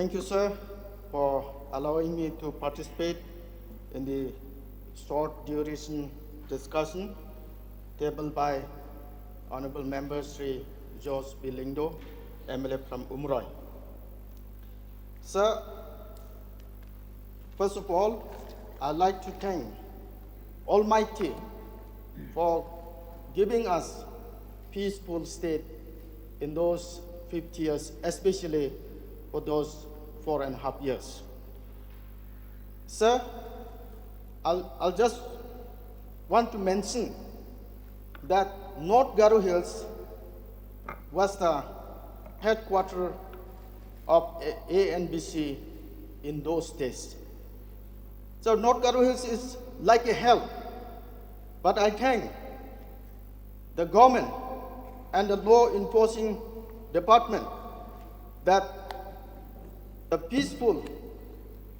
Thank you, sir, for allowing me to participate in the short duration discussion tabled by Honorable Member Sri George B. Lindo, MLA from Umroi. Sir, first of all, I'd like to thank Almighty for giving us peaceful state in those 50 years, especially for those 4.5 years. Sir, I'll just want to mention that North Garo Hills was the headquarters of ANBC in those days. So North Garo Hills is like a hell, but I thank the government and the law enforcing department that the peaceful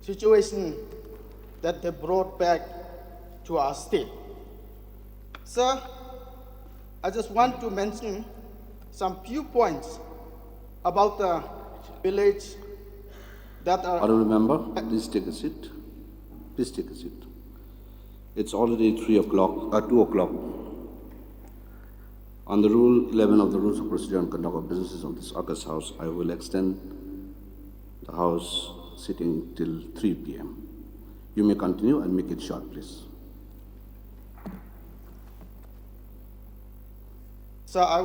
situation that they brought back to our state. Sir, I just want to mention some few points about the village that are... Honourable Member, please take a seat. Please take a seat. It's already 2 o'clock. On the Rule 11 of the Rules of Procedure and Conduct of Businesses of this August House, I will extend the House sitting till 3 p.m. You may continue and make it short, please. So I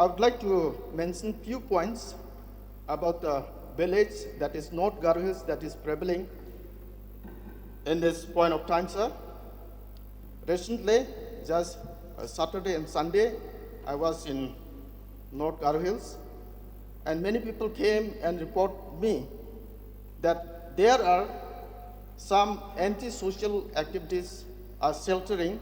would like to mention few points about the village that is North Garo Hills that is prevailing in this point of time, sir. Recently, just Saturday and Sunday, I was in North Garo Hills, and many people came and reported me that there are some anti-social activities are sheltering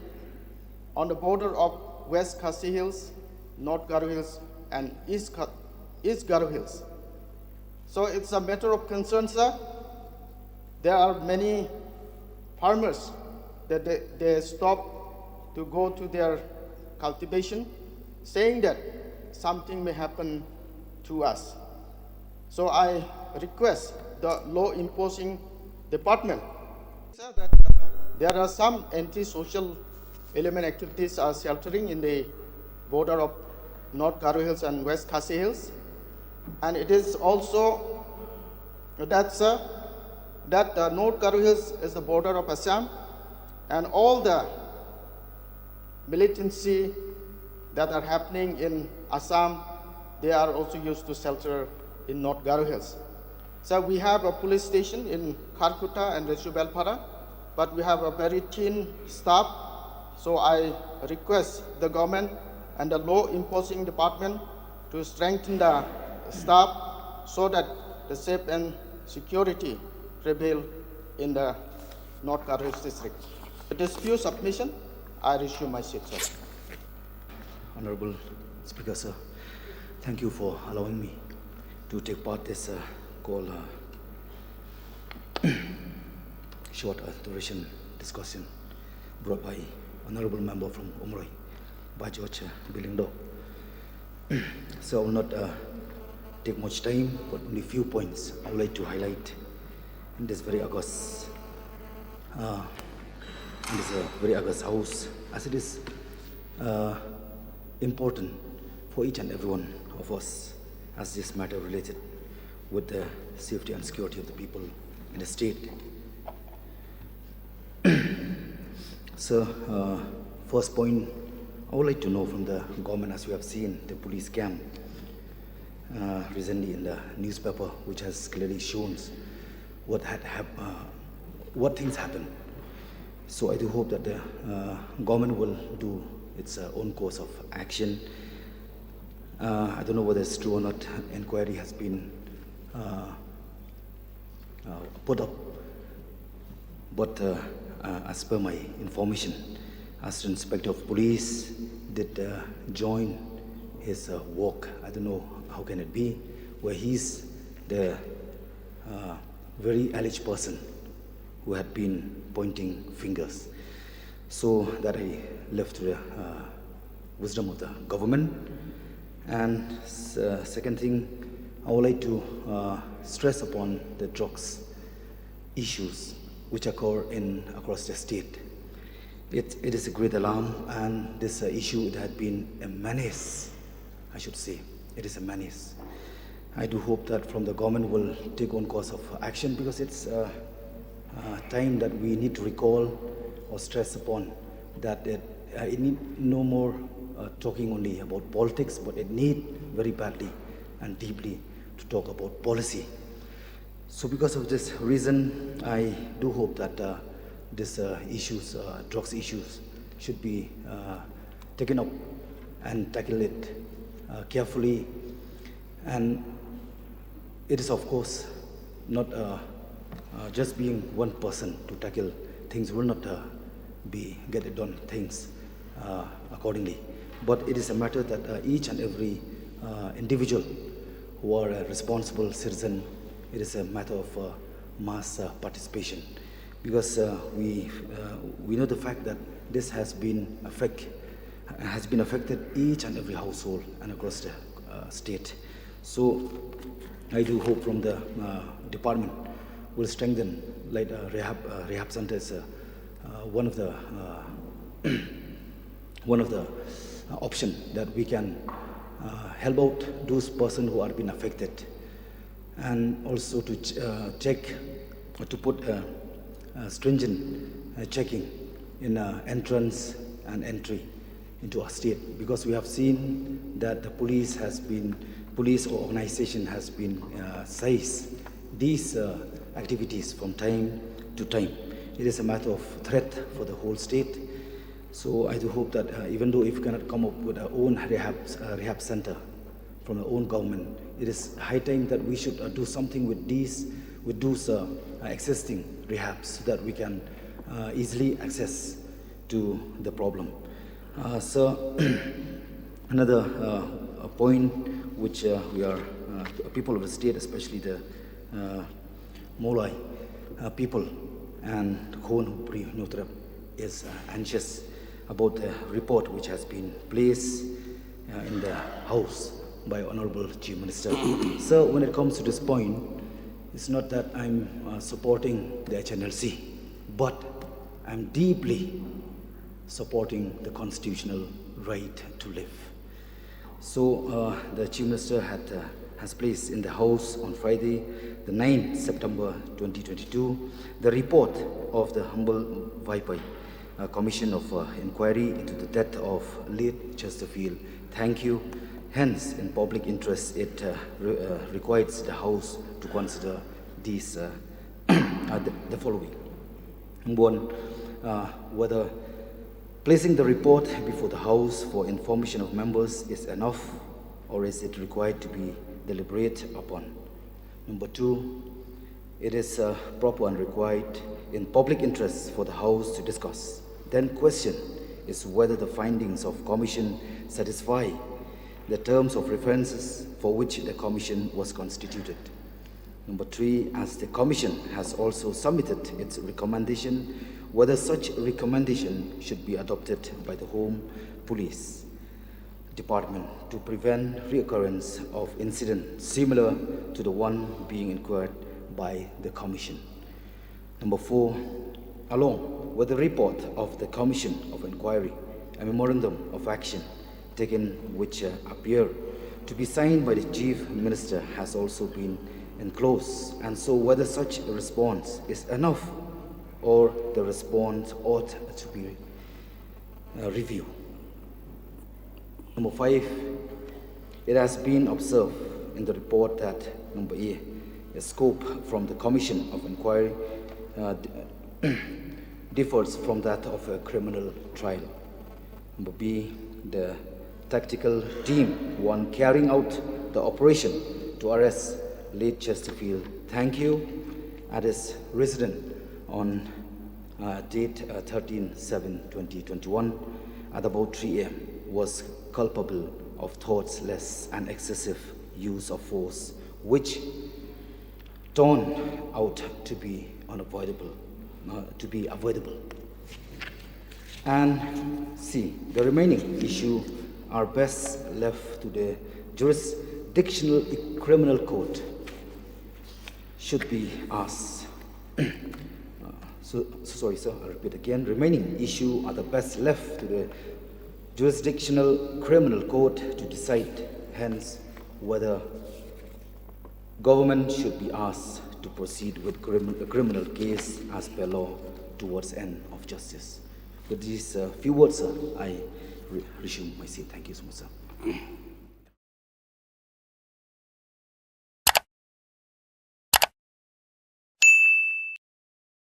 on the border of West Khasi Hills, North Garo Hills, and East Garo Hills. So it's a matter of concern, sir. There are many farmers that they stop to go to their cultivation, saying that something may happen to us. So I request the law enforcing department, sir, that there are some anti-social element activities are sheltering in the border of North Garo Hills and West Khasi Hills. And it is also that, sir, that North Garo Hills is the border of Assam, and all the militancy that are happening in Assam, they are also used to shelter in North Garo Hills. So we have a police station in Kharkuta and Reshubelpara, but we have a very thin staff. So I request the government and the law enforcing department to strengthen the staff so that the safety and security prevail in the North Garo Hills district. With this few submission, I resume my seat, sir. Honorable Speaker, sir, thank you for allowing me to take part in this call short duration discussion brought by Honorable Member from Umroi, by George B. Lindo. So I will not take much time, but only few points I would like to highlight in this very August house, as it is important for each and every one of us, as this matter related with the safety and security of the people in the state. So, first point, I would like to know from the government, as we have seen the police camp recently in the newspaper, which has clearly shown what things happened. So I do hope that the government will do its own course of action. I don't know whether it's true or not. Inquiry has been put up, but as per my information, Assistant Inspector of Police did join his work. I don't know how can it be, where he's the very alleged person who had been pointing fingers. So that I left to the wisdom of the government. And second thing, I would like to stress upon the drugs issues which occur across the state. It is a great alarm, and this issue, it had been a menace, I should say. It is a menace. I do hope that from the government will take on course of action, because it's time that we need to recall or stress upon that it need no more talking only about politics, but it need very badly and deeply to talk about policy. So because of this reason, I do hope that these issues, drugs issues, should be taken up and tackle it carefully. And it is, of course, not just being one person to tackle things will not get it done things accordingly. But it is a matter that each and every individual who are a responsible citizen, it is a matter of mass participation, because we know the fact that this has been affected each and every household and across the state. So I do hope from the department will strengthen, like rehab centers, one of the option that we can help out those persons who are being affected, and also to check or to put stringent checking in entrance and entry into our state, because we have seen that the police or organization has been seized these activities from time to time. It is a matter of threat for the whole state. So I do hope that even though if we cannot come up with our own rehab center from our own government, it is high time that we should do something with those existing rehabs, so that we can easily access to the problem. So another point which we are people of the state, especially the Molai people and Khon Nutrap, is anxious about the report which has been placed in the House by Honorable Chief Minister. So when it comes to this point, it's not that I'm supporting the HNLC, but I'm deeply supporting the constitutional right to live. So the Chief Minister has placed in the House on Friday, the 9th September 2022, the report of the Humble Vaipai Commission of Inquiry into the death of late Chesterfield. Thank you. Hence, in public interest, it requires the House to consider these the following. One, whether placing the report before the House for information of members is enough, or is it required to be deliberated upon? Number two, it is proper and required in public interest for the House to discuss. Then question is whether the findings of Commission satisfy the terms of references for which the Commission was constituted. Number three, as the Commission has also submitted its recommendation, whether such recommendation should be adopted by the Home Police Department to prevent reoccurrence of incidents similar to the one being inquired by the Commission. Number four, along with the report of the Commission of Inquiry, a memorandum of action taken which appear to be signed by the Chief Minister has also been enclosed, and so whether such a response is enough or the response ought to be reviewed. Number five, it has been observed in the report that number A, a scope from the Commission of Inquiry differs from that of a criminal trial. Number B, the tactical team, one carrying out the operation to arrest late Chesterfield, thank you, at his residence on date 13/7/2021 at about 3 a.m. was culpable of thoughtless and excessive use of force, which turned out to be avoidable. And C, the remaining issue are best left to the jurisdictional criminal court should be asked. Sorry, sir, I'll repeat again. Remaining issue are the best left to the jurisdictional criminal court to decide, hence, whether government should be asked to proceed with a criminal case as per law towards end of justice. With these few words, sir, I resume my seat. Thank you so much, sir.